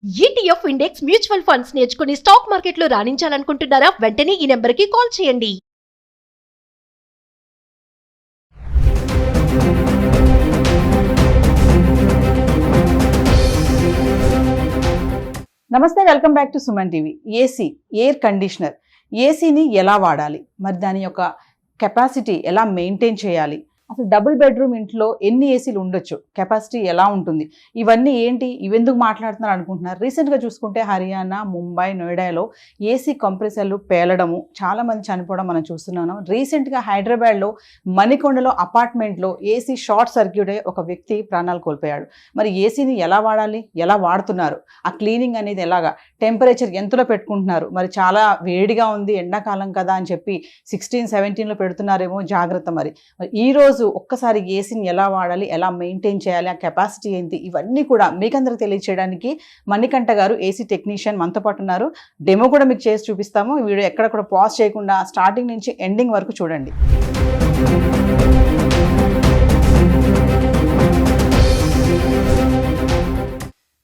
ETF index mutual funds నేర్చుకుని stock మార్కెట్లో రాణించాలనుకుంటున్నారా? వెంటనే ఈ నెంబర్కి కాల్ చేయండి. నమస్తే, welcome back to Suman TV. AC, air conditioner, ఏసీని ఎలా వాడాలి, మరి దాని యొక్క కెపాసిటీ ఎలా మెయింటైన్ చేయాలి, అసలు డబుల్ బెడ్రూమ్ ఇంట్లో ఎన్ని ఏసీలు ఉండొచ్చు, కెపాసిటీ ఎలా ఉంటుంది, ఇవన్నీ ఏంటి, ఇవెందుకు మాట్లాడుతున్నారు అనుకుంటున్నారు. రీసెంట్గా చూసుకుంటే హర్యానా, ముంబై, నోయిడాలో ఏసీ కంప్రెసర్లు పేలడము, చాలామంది చనిపోవడం మనం చూస్తున్నాము. రీసెంట్గా హైదరాబాద్లో మణికొండలో అపార్ట్మెంట్లో ఏసీ షార్ట్ సర్క్యూట్ అయ్యి ఒక వ్యక్తి ప్రాణాలు కోల్పోయాడు. మరి ఏసీని ఎలా వాడాలి, ఎలా వాడుతున్నారు, ఆ క్లీనింగ్ అనేది ఎలాగా, టెంపరేచర్ ఎంతలో పెట్టుకుంటున్నారు, మరి చాలా వేడిగా ఉంది ఎండాకాలం కదా అని చెప్పి 16-17లో పెడుతున్నారేమో, జాగ్రత్త. మరి ఈరోజు ఒక్కసారి ఏసీని ఎలా వాడాలి, ఎలా మెయింటైన్ చేయాలి, ఆ కెపాసిటీ ఏంటి, ఇవన్నీ కూడా మీకందరికి తెలియచేయడానికి మణికంఠ గారు ఏసీ టెక్నీషియన్ మనతో పాటు ఉన్నారు. డెమో కూడా మీకు చేసి చూపిస్తాము. ఈ వీడియో ఎక్కడ కూడా పాజ్ చేయకుండా స్టార్టింగ్ నుంచి ఎండింగ్ వరకు చూడండి.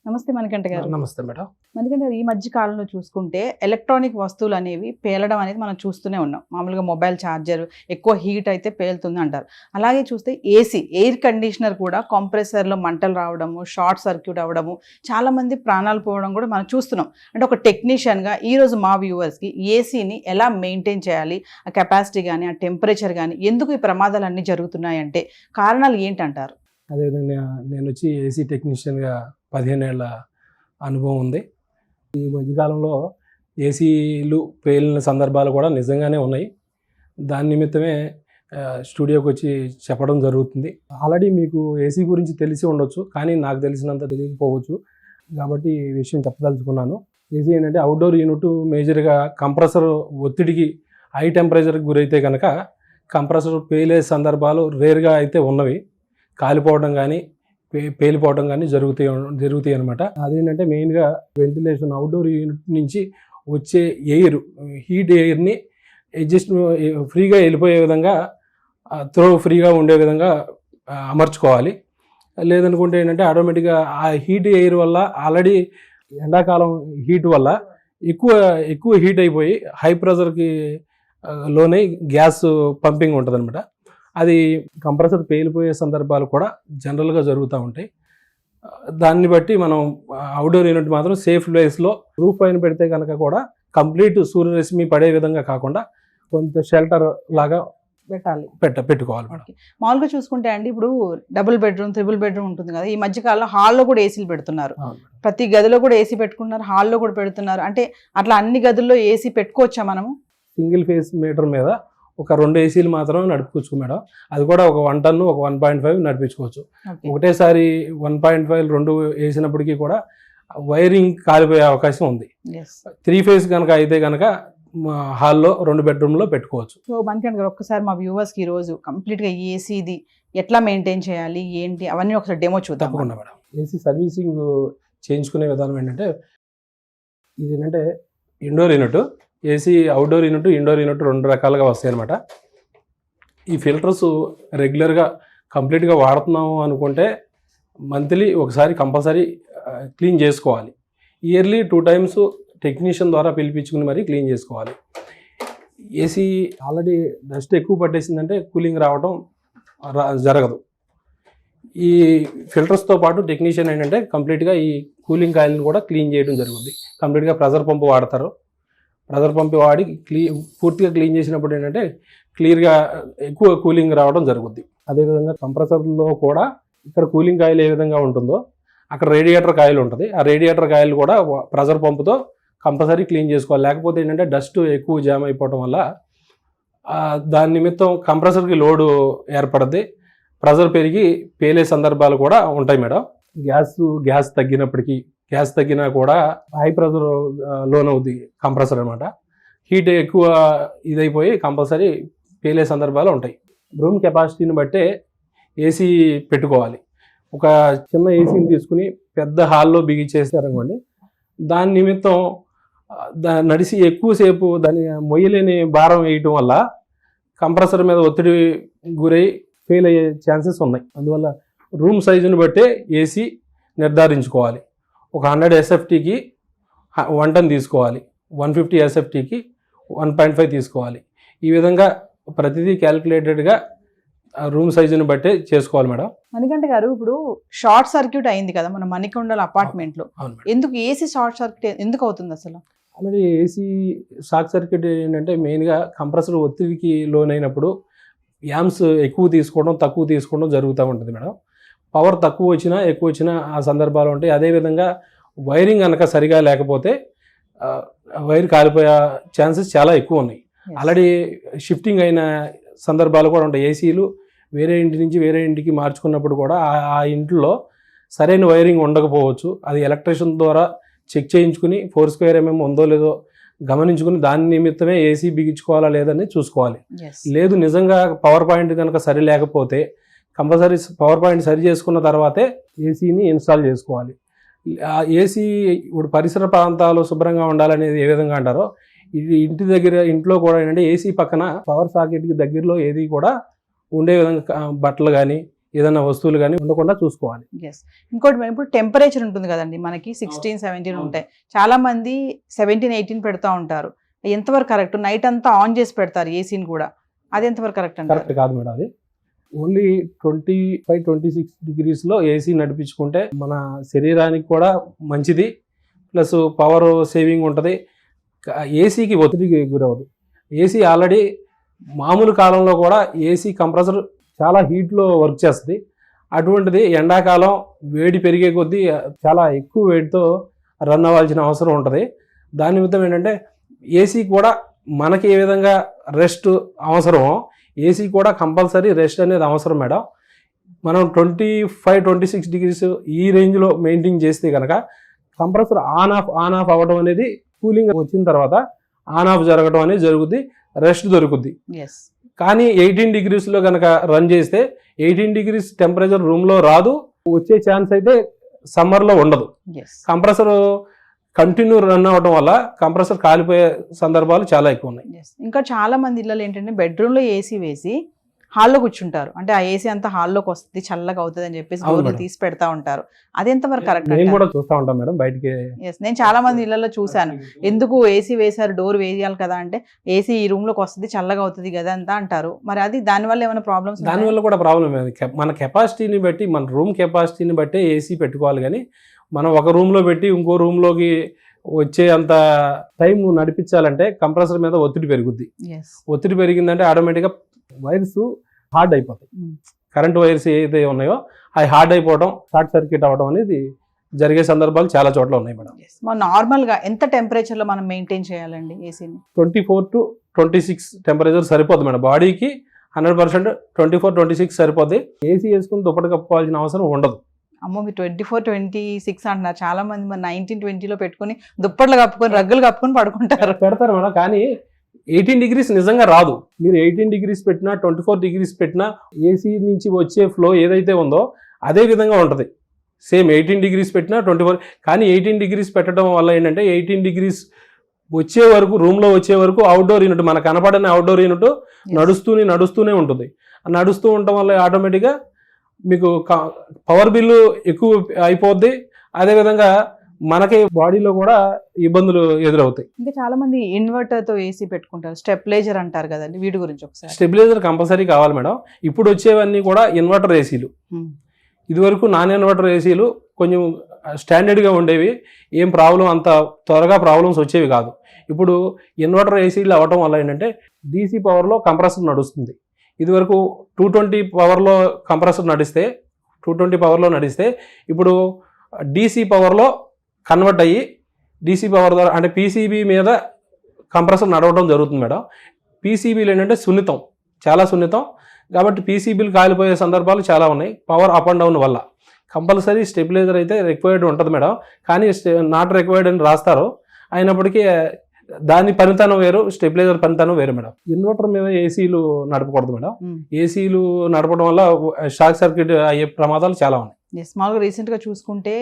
నమస్తే మణికంఠ గారు. నమస్తే మేడం. మణికంఠ గారు, ఈ మధ్య కాలంలో చూసుకుంటే ఎలక్ట్రానిక్ వస్తువులు అనేవి పేలడం అనేది మనం చూస్తూనే ఉన్నాం. మామూలుగా మొబైల్ ఛార్జర్ ఎక్కువ హీట్ అయితే పేలుతుంది అంటారు. అలాగే చూస్తే ఏసీ, ఎయిర్ కండిషనర్ కూడా కంప్రెసర్లో మంటలు రావడము, షార్ట్ సర్క్యూట్ అవ్వడము, చాలామంది ప్రాణాలు పోవడం కూడా మనం చూస్తున్నాం. అంటే ఒక టెక్నీషియన్గా ఈరోజు మా వ్యూవర్స్కి ఏసీని ఎలా మెయింటైన్ చేయాలి, ఆ కెపాసిటీ కానీ, ఆ టెంపరేచర్ కానీ, ఎందుకు ఈ ప్రమాదాలు అన్నీ జరుగుతున్నాయంటే కారణాలు ఏంటంటారు? అదేవిధంగా నేను వచ్చి ఏసీ టెక్నీషియన్గా 15 ఏళ్ళ అనుభవం ఉంది. ఈ మధ్యకాలంలో ఏసీలు పేలిన సందర్భాలు కూడా నిజంగానే ఉన్నాయి. దాని నిమిత్తమే స్టూడియోకి వచ్చి చెప్పడం జరుగుతుంది. ఆల్రెడీ మీకు ఏసీ గురించి తెలిసి ఉండొచ్చు, కానీ నాకు తెలిసినంత తెలియకపోవచ్చు. కాబట్టి ఈ విషయం చెప్పదలుచుకున్నాను. ఏసీ ఏంటంటే అవుట్డోర్ యూనిట్, మేజర్గా కంప్రెసర్ ఒత్తిడికి హై టెంపరేచర్కి గురైతే కనుక కంప్రెసర్ పేలే సందర్భాలు రేర్గా అయితే ఉన్నవి. కాలిపోవడం కానీ పేలిపోవడం కానీ జరుగుతాయి అనమాట. అదేంటంటే మెయిన్గా వెంటిలేషన్, అవుట్డోర్ యూనిట్ నుంచి వచ్చే ఎయిర్, హీట్ ఎయిర్ని అడ్జస్ట్ ఫ్రీగా వెళ్ళిపోయే విధంగా, త్రో ఫ్రీగా ఉండే విధంగా అమర్చుకోవాలి. లేదనుకుంటే ఏంటంటే ఆటోమేటిక్గా ఆ హీట్ ఎయిర్ వల్ల, ఆల్రెడీ ఎండాకాలం హీట్ వల్ల ఎక్కువ హీట్ అయిపోయి హై ప్రెషర్కి లోనే గ్యాస్ పంపింగ్ ఉంటుంది అనమాట. అది కంప్రెసర్ పేలిపోయే సందర్భాలు కూడా జనరల్గా జరుగుతూ ఉంటాయి. దాన్ని బట్టి మనం అవుట్డోర్ యూనిట్ మాత్రం సేఫ్ ప్లేస్లో రూఫ్ పైన పెడితే కనుక కూడా కంప్లీట్ సూర్యరశ్మి పడే విధంగా కాకుండా కొంత షెల్టర్ లాగా పెట్టుకోవాలి. మామూలుగా చూసుకుంటే అండి, ఇప్పుడు డబుల్ బెడ్రూమ్, త్రిబుల్ బెడ్రూమ్ ఉంటుంది కదా, ఈ మధ్యకాలంలో హాల్లో కూడా ఏసీలు పెడుతున్నారు. ప్రతి గదిలో కూడా ఏసీ పెట్టుకుంటున్నారు, హాల్లో కూడా పెడుతున్నారు. అంటే అట్లా అన్ని గదుల్లో ఏసీ పెట్టుకోవచ్చా మనము? సింగిల్ ఫేస్ మీటర్ మీద ఒక 2 ఏసీలు మాత్రమే నడుపుకోవచ్చు మేడం. అది కూడా ఒక 1 టన్ను, ఒక 1.5 నడిపించుకోవచ్చు. ఒకటేసారి 1.5 2 వేసినప్పటికీ కూడా వైరింగ్ కాలిపోయే అవకాశం ఉంది. 3 ఫేజ్ కనుక అయితే కనుక హాల్లో 2 బెడ్రూమ్లో పెట్టుకోవచ్చు. సో మనకి ఒక్కసారి మా వ్యూవర్స్కి ఈరోజు కంప్లీట్గా ఏసీది ఎట్లా మెయింటైన్ చేయాలి, ఏంటి, అవన్నీ ఒకసారి డెమో చూద్దాం. తప్పకుండా మేడం. ఏసీ సర్వీసింగ్ చేయించుకునే విధానం ఏంటంటే, ఇది ఏంటంటే indoor unit, AC outdoor unit, indoor unit 2 రకాలుగా వస్తాయి అనమాట. ఈ ఫిల్టర్స్ రెగ్యులర్గా కంప్లీట్గా వాడుతున్నాము అనుకుంటే మంత్లీ ఒకసారి కంపల్సరీ క్లీన్ చేసుకోవాలి. ఇయర్లీ 2 టైమ్స్ టెక్నీషియన్ ద్వారా పిలిపించుకుని మరీ క్లీన్ చేసుకోవాలి. ఏసీ ఆల్రెడీ డస్ట్ ఎక్కువ పట్టేసిందంటే కూలింగ్ రావడం జరగదు. ఈ ఫిల్టర్స్తో పాటు టెక్నీషియన్ ఏంటంటే కంప్లీట్గా ఈ కూలింగ్ కాయిల్ని కూడా క్లీన్ చేయడం జరుగుతుంది. కంప్లీట్గా ప్రెజర్ పంపు వాడతారు. ప్రెజర్ పంపు వాడి పూర్తిగా క్లీన్ చేసినప్పుడు ఏంటంటే క్లియర్గా ఎక్కువ కూలింగ్ రావడం జరుగుద్ది. అదేవిధంగా కంప్రెసర్లో కూడా ఇక్కడ కూలింగ్ కాయిల్ ఏ విధంగా ఉంటుందో అక్కడ రేడియేటర్ కాయిల్ ఉంటుంది. ఆ రేడియేటర్ కాయిల్ కూడా ప్రెజర్ పంపుతో కంపల్సరీ క్లీన్ చేసుకోవాలి. లేకపోతే ఏంటంటే డస్ట్ ఎక్కువ జామ్ అయిపోవడం వల్ల దాని నిమిత్తం కంప్రెసర్కి లోడు ఏర్పడుద్ది. ప్రెజర్ పెరిగి పేలే సందర్భాలు కూడా ఉంటాయి మేడం. గ్యాస్ తగ్గినా కూడా హై ప్రెషర్ లోన్ అవుద్ది కంప్రెసర్ అనమాట. హీట్ ఎక్కువ ఇదైపోయి కంపల్సరీ పేలే సందర్భాలు ఉంటాయి. రూమ్ కెపాసిటీని బట్టే ఏసీ పెట్టుకోవాలి. ఒక చిన్న ఏసీని తీసుకుని పెద్ద హాల్లో బిగించేసారనుకోండి, దాని నిమిత్తం నడిచి ఎక్కువసేపు దాన్ని మొయ్యలేని భారం వేయటం వల్ల కంప్రెసర్ మీద ఒత్తిడి గురై ఫెయిల్ అయ్యే ఛాన్సెస్ ఉన్నాయి. అందువల్ల రూమ్ సైజుని బట్టే ఏసీ నిర్ధారించుకోవాలి. ఒక 100 ఎస్ఎఫ్టీకి 1 టన్ తీసుకోవాలి, 150 ఎస్ఎఫ్టీకి 1.5 తీసుకోవాలి. ఈ విధంగా ప్రతిదీ క్యాలిక్యులేటెడ్గా రూమ్ సైజుని బట్టే చేసుకోవాలి మేడం. మణికంఠ గారు, ఇప్పుడు షార్ట్ సర్క్యూట్ అయింది కదా మన మణికొండల అపార్ట్మెంట్ లో, అవును మేడం. ఎందుకు ఏసీ షార్ట్ సర్క్యూట్ ఎందుకు అవుతుంది అసలు? ఆల్రెడీ ఏసీ షార్ట్ సర్క్యూట్ ఏంటంటే మెయిన్గా కంప్రెసర్ ఒత్తిడికి లోనైనప్పుడు యామ్స్ ఎక్కువ తీసుకోవడం తక్కువ తీసుకోవడం జరుగుతూ ఉంటుంది మేడం. పవర్ తక్కువ వచ్చినా ఎక్కువ వచ్చినా ఆ సందర్భాలు ఉంటాయి. అదేవిధంగా వైరింగ్ కనుక సరిగా లేకపోతే వైర్ కాలిపోయే ఛాన్సెస్ చాలా ఎక్కువ ఉన్నాయి. ఆల్రెడీ షిఫ్టింగ్ అయిన సందర్భాలు కూడా ఉంటాయి. ఏసీలు వేరే ఇంటి నుంచి వేరే ఇంటికి మార్చుకున్నప్పుడు కూడా ఆ ఇంట్లో సరైన వైరింగ్ ఉండకపోవచ్చు. అది ఎలక్ట్రీషియన్ ద్వారా చెక్ చేయించుకుని 4 స్క్వేర్ mm ఉందో లేదో గమనించుకుని దాని నిమిత్తమే ఏసీ బిగించుకోవాలా లేదని చూసుకోవాలి. లేదు నిజంగా పవర్ పాయింట్ కనుక సరి లేకపోతే కంపల్సరీ పవర్ పాయింట్ సరి చేసుకున్న తర్వాతే ఏసీని ఇన్స్టాల్ చేసుకోవాలి. ఏసీ ఇప్పుడు పరిసర ప్రాంతాలు శుభ్రంగా ఉండాలనేది ఏ విధంగా అంటారో ఇది ఇంటి దగ్గర ఇంట్లో కూడా ఏంటంటే ఏసీ పక్కన పవర్ సాకెట్కి దగ్గరలో ఏది కూడా ఉండే విధంగా బట్టలు కానీ ఏదైనా వస్తువులు కానీ ఉండకుండా చూసుకోవాలి. ఇంకోటి ఇప్పుడు టెంపరేచర్ ఉంటుంది కదండి, మనకి 16, 17 ఉంటాయి. చాలా మంది 17, 18 పెడతా ఉంటారు. ఎంతవరకు కరెక్ట్? నైట్ అంతా ఆన్ చేసి పెడతారు ఏసీని కూడా, అది ఎంతవరకు కరెక్ట్ అంటే? కరెక్ట్ కాదు మేడం. అది ఓన్లీ 25, 26 degreesలో ఏసీ నడిపించుకుంటే మన శరీరానికి కూడా మంచిది, ప్లస్ పవర్ సేవింగ్ ఉంటుంది. ఏసీకి ఒత్తిడికి గురవదు. ఏసీ ఆల్రెడీ మామూలు కాలంలో కూడా ఏసీ కంప్రెసర్ చాలా హీట్లో వర్క్ చేస్తుంది. అటువంటిది ఎండాకాలం వేడి పెరిగే కొద్దీ చాలా ఎక్కువ వేడితో రన్ అవ్వాల్సిన అవసరం ఉంటుంది. దాని నిమిత్తం ఏంటంటే ఏసీ కూడా మనకి ఏ విధంగా రెస్ట్ అవసరమో ఏసీ కూడా కంపల్సరీ రెస్ట్ అనేది అవసరం మేడం. మనం 25, 26 degrees ఈ రేంజ్లో మెయింటైన్ చేస్తే కనుక కంప్రెసర్ ఆన్ ఆఫ్ అవ్వడం అనేది కూలింగ్ వచ్చిన తర్వాత ఆన్ ఆఫ్ జరగడం అనేది జరుగుద్ది, రెస్ట్ దొరుకుద్ది. కానీ 18 degreesలో కనుక రన్ చేస్తే 18 degrees టెంపరేచర్ రూమ్లో రాదు, వచ్చే ఛాన్స్ అయితే సమ్మర్లో ఉండదు. కంప్రెసర్ కంటిన్యూ రన్ అవ్వడం వల్ల కంప్రెసర్ కాలిపోయే సందర్భాలు చాలా ఎక్కువ ఉన్నాయి. ఇంకా చాలా మంది ఇళ్ళలో ఏంటంటే బెడ్రూమ్లో ఏసీ వేసి హాల్లో కూర్చుంటారు. అంటే ఆ ఏసీ అంతా హాల్లోకి వస్తుంది, చల్లగా అవుతుంది అని చెప్పేసి డోర్లు తీసి పెడతా ఉంటారు. అది ఎంతవరకు కరెక్ట్? నేను కూడా చూస్తూ ఉంటాం మేడం బయటికి. నేను చాలా మంది ఇళ్లలో చూశాను. ఎందుకు ఏసీ వేశారు, డోర్ వేయాలి కదా అంటే ఏసీ ఈ రూమ్ లోకి వస్తుంది, చల్లగా అవుతుంది కదా అంతా అంటారు. మరి అది దానివల్ల ఏమైనా ప్రాబ్లమ్స్? దానివల్ల కూడా ప్రాబ్లం. మన కెపాసిటీని బట్టి, మన రూమ్ కెపాసిటీని బట్టి ఏసీ పెట్టుకోవాలి. కానీ మనం ఒక రూమ్లో పెట్టి ఇంకో రూమ్లోకి వచ్చే అంత టైం నడిపించాలంటే కంప్రెసర్ మీద ఒత్తిడి పెరుగుద్ది. ఒత్తిడి పెరిగిందంటే ఆటోమేటిక్గా వైర్స్ హార్డ్ అయిపోతాయి. కరెంట్ వైర్స్ ఏదైతే ఉన్నాయో అవి హార్డ్ అయిపోవడం, షార్ట్ సర్క్యూట్ అవ్వడం అనేది జరిగే సందర్భాలు చాలా చోట్ల ఉన్నాయి మేడం. నార్మల్గా ఎంత టెంపరేచర్లో మనం మెయింటైన్ చేయాలండి ఏసీని? 24 to 26 టెంపరేచర్ సరిపోద్ది మేడం. బాడీకి 100% 24, 26 సరిపోద్ది. ఏసీ వేసుకుని దుప్పటి కప్పుకోవాల్సిన అవసరం ఉండదు. అమ్మో, మీరు 24, 26 అంటున్నారు. చాలా మంది మరి 19, 20లో పెట్టుకుని దుప్పట్లు కప్పుకొని రగ్గులు కప్పుకొని పడుకుంటారు. పెడతారు మేడం, కానీ 18 degrees నిజంగా రాదు. మీరు 18 degrees పెట్టినా 24 degrees పెట్టినా ఏసీ నుంచి వచ్చే ఫ్లో ఏదైతే ఉందో అదే విధంగా ఉంటుంది. సేమ్ 18 degrees పెట్టినా 24. కానీ 18 degrees పెట్టడం వల్ల ఏంటంటే 18 degrees వచ్చే వరకు, రూమ్లో వచ్చే వరకు అవుట్డోర్ యూనిట్, మనకు కనపడని అవుట్డోర్ యూనిట్ నడుస్తూనే ఉంటుంది. నడుస్తూ ఉండటం వల్ల ఆటోమేటిక్గా మీకు పవర్ బిల్లు ఎక్కువ అయిపోద్ది. అదేవిధంగా మనకి బాడీలో కూడా ఇబ్బందులు ఎదురవుతాయి. ఇంకా చాలా మంది ఇన్వర్టర్ తో ఏసీ పెట్టుకుంటారు, స్టెబిలైజర్ అంటారు కదండి, వీటి గురించి ఒకసారి. స్టెబిలైజర్ కంపల్సరీ కావాలి మేడం. ఇప్పుడు వచ్చేవన్నీ కూడా ఇన్వర్టర్ ఏసీలు. ఇదివరకు నాన్ ఇన్వర్టర్ ఏసీలు కొంచెం స్టాండర్డ్గా ఉండేవి, ఏం ప్రాబ్లం అంత త్వరగా ప్రాబ్లమ్స్ వచ్చేవి కాదు. ఇప్పుడు ఇన్వర్టర్ ఏసీలు అవ్వటం వల్ల ఏంటంటే డీసీ పవర్లో కంప్రెసర్ నడుస్తుంది. ఇదివరకు 220 పవర్లో కంప్రెసర్ నడిస్తే 220 పవర్లో నడిస్తే ఇప్పుడు డీసీ పవర్లో కన్వర్ట్ అయ్యి డీసీ పవర్ ద్వారా అంటే పీసీబీ మీద కంప్రెసర్ నడవడం జరుగుతుంది మేడం. పీసీబీలు ఏంటంటే సున్నితం, చాలా సున్నితం కాబట్టి పీసీబీలు కాలిపోయే సందర్భాలు చాలా ఉన్నాయి పవర్ అప్ అండ్ డౌన్ వల్ల. కంపల్సరీ స్టెబిలైజర్ అయితే రిక్వైర్డ్ ఉంటుంది మేడం, కానీ నాట్ రిక్వైర్డ్ అని రాస్తారు. అయినప్పటికీ దాని పనితనం వేరు, స్టెబిలైజర్ పనితనం వేరు మేడం. ఇన్వర్టర్ మీద ఏసీలు నడపకూడదు మేడం. ఏసీలు నడపడం వల్ల షార్ట్ సర్క్యూట్ అయ్యే ప్రమాదాలు చాలా ఉన్నాయి. స్మాల్గా రీసెంట్గా చూసుకుంటే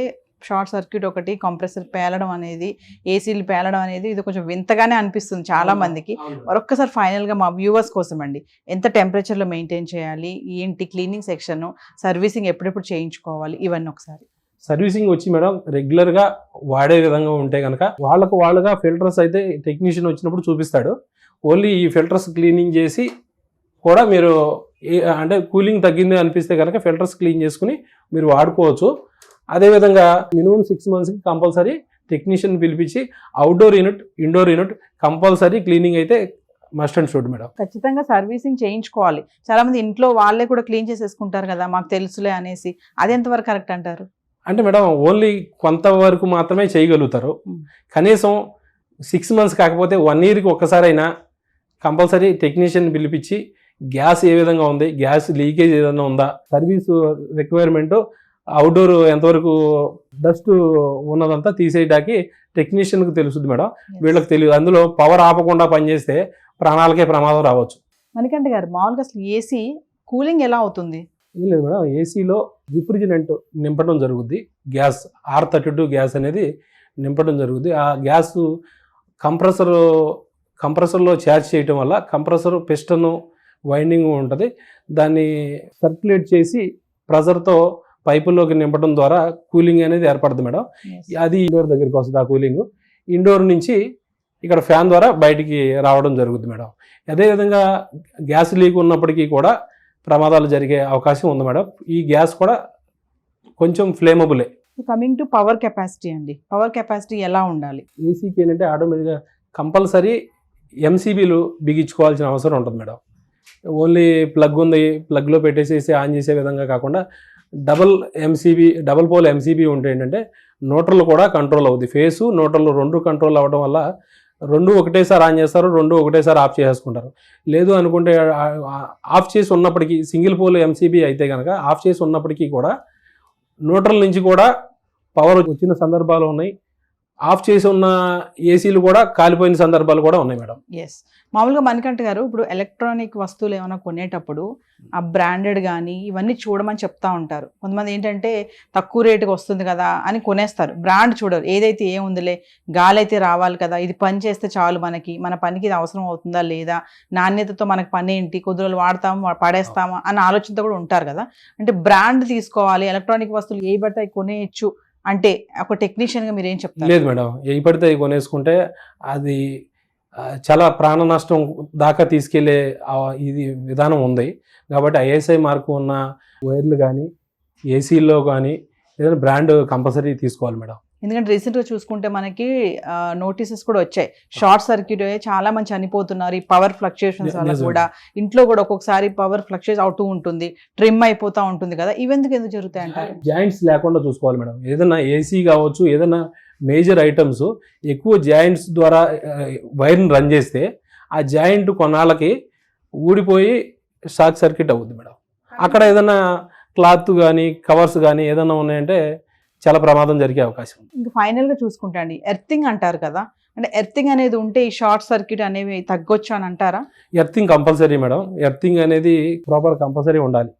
షార్ట్ సర్క్యూట్ ఒకటి, కంప్రెసర్ పేలడం అనేది, ఏసీలు పేలడం అనేది ఇది కొంచెం వింతగానే అనిపిస్తుంది చాలా మందికి. మరొక్కసారి ఫైనల్గా మా వ్యూవర్స్ కోసం అండి, ఎంత టెంపరేచర్లో మెయింటైన్ చేయాలి, ఏంటి క్లీనింగ్ సెక్షన్, సర్వీసింగ్ ఎప్పుడెప్పుడు చేయించుకోవాలి, ఇవన్నీ ఒకసారి. సర్వీసింగ్ వచ్చి మేడం రెగ్యులర్గా వాడే విధంగా ఉంటే కనుక వాళ్ళుగా ఫిల్టర్స్ అయితే టెక్నీషియన్ వచ్చినప్పుడు చూపిస్తాడు. ఓన్లీ ఈ ఫిల్టర్స్ క్లీనింగ్ చేసి కూడా మీరు అంటే కూలింగ్ తగ్గింది అనిపిస్తే కనుక ఫిల్టర్స్ క్లీన్ చేసుకుని మీరు వాడుకోవచ్చు. అదేవిధంగా మినిమం 6 monthsకి కంపల్సరీ టెక్నీషియన్ పిలిపించి outdoor unit, indoor unit compulsory cleaning అయితే మస్ట్ అండ్ షుడ్ మేడం. ఖచ్చితంగా సర్వీసింగ్ చేయించుకోవాలి. చాలా మంది ఇంట్లో వాళ్ళే కూడా క్లీన్ చేసేసుకుంటారు కదా, మాకు తెలుసులే అనేసి. అది ఎంతవరకు కరెక్ట్ అంటారు? అంటే మేడం ఓన్లీ కొంతవరకు మాత్రమే చేయగలుగుతారు. కనీసం 6 months కాకపోతే 1 yearకి ఒక్కసారైనా కంపల్సరీ టెక్నీషియన్ పిలిపించి గ్యాస్ ఏ విధంగా ఉంది, గ్యాస్ లీకేజ్ ఏదైనా ఉందా, సర్వీస్ రిక్వైర్మెంట్, అవుట్డోర్ ఎంతవరకు డస్ట్ ఉన్నదంతా తీసేయడానికి టెక్నీషియన్కి తెలుస్తుంది మేడం. వీళ్ళకి తెలియదు. అందులో పవర్ ఆపకుండా పనిచేస్తే ప్రాణాలకే ప్రమాదం రావచ్చు. మణికంఠ గారు, మామూలుగా అసలు ఏసీ కూలింగ్ ఎలా అవుతుంది? ఏం లేదు మేడం, ఏసీలో రిఫ్రిజిరెంట్ నింపడం జరుగుద్ది. గ్యాస్ R32 గ్యాస్ అనేది నింపడం జరుగుద్ది. ఆ గ్యాస్ కంప్రెసర్లో ఛార్జ్ చేయటం వల్ల కంప్రెసర్ పిస్టన్ వైండింగ్ ఉంటుంది. దాన్ని సర్క్యులేట్ చేసి ప్రెజర్తో పైపుల్లోకి నింపడం ద్వారా కూలింగ్ అనేది ఏర్పడుతుంది మేడం. అది ఇండోర్ దగ్గరికి వస్తుంది. ఆ కూలింగ్ ఇండోర్ నుంచి ఇక్కడ ఫ్యాన్ ద్వారా బయటికి రావడం జరుగుతుంది మేడం. అదేవిధంగా గ్యాస్ లీక్ ఉన్నప్పటికీ కూడా ప్రమాదాలు జరిగే అవకాశం ఉంది మేడం. ఈ గ్యాస్ కూడా కొంచెం ఫ్లేమబులే. కమింగ్ టు పవర్ కెపాసిటీ అండి, పవర్ కెపాసిటీ ఎలా ఉండాలి? ఏసీకి ఏంటంటే ఆటోమేటిక్గా కంపల్సరీ ఎంసీబీలు బిగించుకోవాల్సిన అవసరం ఉంటుంది మేడం. ఓన్లీ ప్లగ్ ఉంది, ప్లగ్లో పెట్టేసేసి ఆన్ చేసే విధంగా కాకుండా డబల్ పోల్ ఎంసీబీ ఉంటే ఏంటంటే న్యూట్రల్ కూడా కంట్రోల్ అవుద్ది. ఫేసు న్యూట్రల్ 2 కంట్రోల్ అవ్వడం వల్ల 2 ఒకటేసారి ఆన్ చేస్తారు, 2 ఒకటేసారి ఆఫ్ చేసుకుంటారు. లేదు అనుకుంటే ఆఫ్ చేసి ఉన్నప్పటికీ సింగిల్ పోల్ ఎంసీబీ అయితే కనుక ఆఫ్ చేసి ఉన్నప్పటికీ కూడా న్యూట్రల్ నుంచి కూడా పవర్ వచ్చిన సందర్భాలు ఉన్నాయి. ఆఫ్ చేసి ఉన్న ఏసీలు కూడా కాలిపోయిన సందర్భాలు కూడా ఉన్నాయి మేడం. ఎస్, మామూలుగా మణికంఠ గారు, ఇప్పుడు ఎలక్ట్రానిక్ వస్తువులు ఏమైనా కొనేటప్పుడు ఆ బ్రాండెడ్ కానీ ఇవన్నీ చూడమని చెప్తా ఉంటారు. కొంతమంది ఏంటంటే తక్కువ రేటుకి వస్తుంది కదా అని కొనేస్తారు, బ్రాండ్ చూడరు. ఏదైతే ఏముందిలే, గాలి అయితే రావాలి కదా, ఇది పని చేస్తే చాలు, మన పనికి ఇది అవసరం అవుతుందా లేదా, నాణ్యతతో మనకు పని ఏంటి, కొద్ది రోజులు వాడతాము పడేస్తామా అన్న ఆలోచనతో కూడా ఉంటారు కదా. అంటే బ్రాండ్ తీసుకోవాలి, ఎలక్ట్రానిక్ వస్తువులు ఏ పడితే అవి కొనేయచ్చు అంటే ఒక టెక్నీషియన్గా మీరు ఏం చెప్తారు? లేదు మేడం, ఏ పడితే అవి కొనేసుకుంటే అది చాలా ప్రాణ నష్టం దాకా తీసుకెళ్లే ఇది విధానం ఉంది. కాబట్టి ఐఎస్ఐ మార్కు ఉన్న వైర్లు కానీ ఏసీల్లో కానీ ఏదైనా బ్రాండ్ కంపల్సరీ తీసుకోవాలి మేడం. ఎందుకంటే రీసెంట్గా చూసుకుంటే మనకి నోటీసెస్ కూడా వచ్చాయి, షార్ట్ సర్క్యూట్ చాలా మంది చనిపోతున్నారు ఈ పవర్ ఫ్లక్చుయేషన్స్ వల్ల కూడా. ఇంట్లో కూడా ఒక్కొక్కసారి పవర్ ఫ్లక్చుయేట్ అవుతూ ఉంటుంది, ట్రిమ్ అయిపోతూ ఉంటుంది కదా, ఇవెందుకు ఎందుకు జరుగుతాయి అంటారు? జాయింట్స్ లేకుండా చూసుకోవాలి మేడం. ఏదైనా ఏసీ కావచ్చు, ఏదైనా మేజర్ ఐటమ్స్ ఎక్కువ జాయింట్స్ ద్వారా వైర్ని రన్ చేస్తే ఆ జాయింట్ కొన్నాళ్ళకి ఊడిపోయి షార్ట్ సర్క్యూట్ అవుతుంది మేడం. అక్కడ ఏదైనా క్లాత్ కానీ కవర్స్ కానీ ఏదైనా ఉన్నాయంటే చాలా ప్రమాదం జరిగే అవకాశం ఉంది. ఇంకా ఫైనల్గా చూసుకుంటా అండి, ఎర్తింగ్ అంటారు కదా, అంటే ఎర్తింగ్ అనేది ఉంటే ఈ షార్ట్ సర్క్యూట్ అనేవి తగ్గొచ్చు అని అంటారా? Earthing compulsory madam. ఎర్తింగ్ అనేది ప్రాపర్ కంపల్సరీ ఉండాలి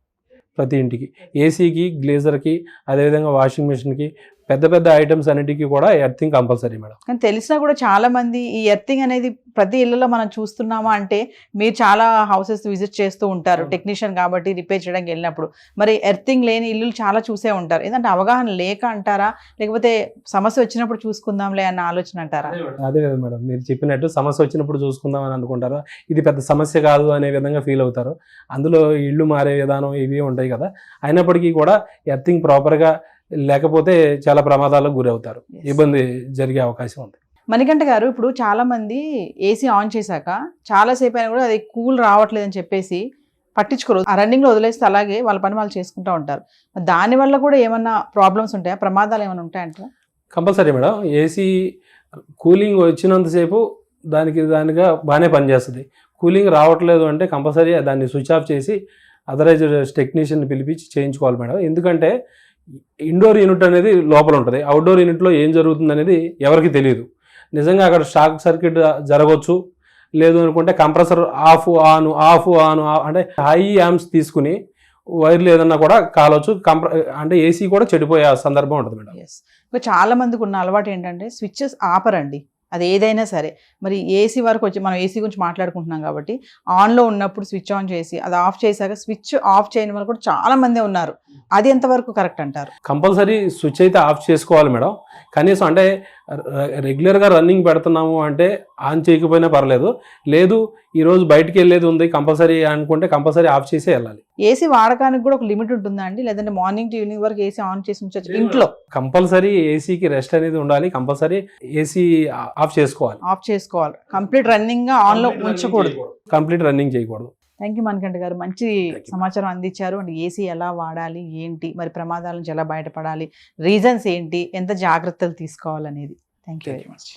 ప్రతి ఇంటికి. ఏసీకి, గ్లేజర్కి, అదేవిధంగా వాషింగ్ మిషన్కి, పెద్ద పెద్ద ఐటమ్స్ అన్నిటికీ కూడా ఎర్తింగ్ కంపల్సరీ మేడం. కానీ తెలిసినా కూడా చాలా మంది ఈ ఎర్తింగ్ అనేది ప్రతి ఇళ్లలో మనం చూస్తున్నామా అంటే, మీరు చాలా హౌసెస్ విజిట్ చేస్తూ ఉంటారు టెక్నీషియన్ కాబట్టి రిపేర్ చేయడానికి వెళ్ళినప్పుడు, మరి ఎర్తింగ్ లేని ఇల్లు చాలా చూసే ఉంటారు. ఏంటంటే అవగాహన లేక అంటారా, లేకపోతే సమస్య వచ్చినప్పుడు చూసుకుందాంలే అన్న ఆలోచన అంటారా? అదే కదా మేడం, మీరు చెప్పినట్టు సమస్య వచ్చినప్పుడు చూసుకుందాం అని అనుకుంటారు. ఇది పెద్ద సమస్య కాదు అనే విధంగా ఫీల్ అవుతారు. అందులో ఇళ్ళు మారే విధానం ఇవి ఉంటాయి కదా, అయినప్పటికీ కూడా ఎర్తింగ్ ప్రాపర్గా లేకపోతే చాలా ప్రమాదాలకు గురవుతారు, ఇబ్బంది జరిగే అవకాశం ఉంది. మణికంఠ గారు, ఇప్పుడు చాలా మంది ఏసీ ఆన్ చేశాక చాలాసేపు అయినా కూడా అది కూల్ రావట్లేదని చెప్పేసి పట్టించుకోరు, ఆ రన్నింగ్లో వదిలేస్తే అలాగే వాళ్ళ పని వాళ్ళు చేసుకుంటూ ఉంటారు. దానివల్ల కూడా ఏమన్నా ప్రాబ్లమ్స్ ఉంటాయా, ప్రమాదాలు ఏమైనా ఉంటాయంటే? Compulsory madam. ఏసీ కూలింగ్ వచ్చినంతసేపు దానిగా బాగానే పనిచేస్తుంది. కూలింగ్ రావట్లేదు అంటే కంపల్సరీ దాన్ని స్విచ్ ఆఫ్ చేసి అథరైజ్డ్ టెక్నీషియన్ పిలిపించి చేయించుకోవాలి మేడం. ఎందుకంటే ఇండోర్ యూనిట్ అనేది లోపల ఉంటుంది, అవుట్డోర్ యూనిట్లో ఏం జరుగుతుంది అనేది ఎవరికి తెలియదు. నిజంగా అక్కడ షార్ట్ సర్క్యూట్ జరగవచ్చు, లేదు అనుకుంటే కంప్రెసర్ ఆఫ్ ఆన్ అంటే హై యాంప్స్ తీసుకుని వైర్లు ఏదన్నా కూడా కాలవచ్చు, అంటే ఏసీ కూడా చెడిపోయే సందర్భం ఉంటుంది మేడం. ఇంకా చాలా మందికి ఉన్న అలవాటు ఏంటంటే స్విచ్చెస్ ఆపరండి, అది ఏదైనా సరే. మరి ఏసీ వరకు వచ్చి మనం ఏసీ గురించి మాట్లాడుకుంటున్నాం కాబట్టి ఆన్లో ఉన్నప్పుడు స్విచ్ ఆన్ చేసి అది ఆఫ్ చేశాక స్విచ్ ఆఫ్ చేయని వాళ్ళు కూడా చాలా మందే ఉన్నారు. అది ఎంతవరకు కరెక్ట్ అంటారు? కంపల్సరీ స్విచ్ అయితే ఆఫ్ చేసుకోవాలి మేడం. కనీసం అంటే రెగ్యులర్గా రన్నింగ్ పెడుతున్నాము అంటే ఆన్ చేయకపోయినా పర్లేదు, లేదు ఈరోజు బయటికి వెళ్ళేది ఉంది కంపల్సరీ అనుకుంటే కంపల్సరీ ఆఫ్ చేసే వెళ్ళాలి. ఏసీ వాడకానికి కూడా ఒక లిమిట్ ఉంటుందా అండి, లేదంటే మార్నింగ్ టు ఈవినింగ్ వరకు ఏసీ ఆన్ చేసి ఉంచొచ్చు ఇంట్లో? కంపల్సరీ ఏసీకి రెస్ట్ అనేది ఉండాలి, కంపల్సరీ ఏసీ ఆఫ్ చేసుకోవాలి. ఆఫ్ చేసుకోవాలి, కంప్లీట్ రన్నింగ్ గా ఆన్ లో ఉంచకూడదు, కంప్లీట్ రన్నింగ్ చేయకూడదు. థ్యాంక్ యూ మణికంఠ గారు, మంచి సమాచారం అందించారు. అంటే ఏసీ ఎలా వాడాలి ఏంటి, మరి ప్రమాదాల నుంచి ఎలా బయటపడాలి, రీజన్స్ ఏంటి, ఎంత జాగ్రత్తలు తీసుకోవాలనేది. Thank you very much.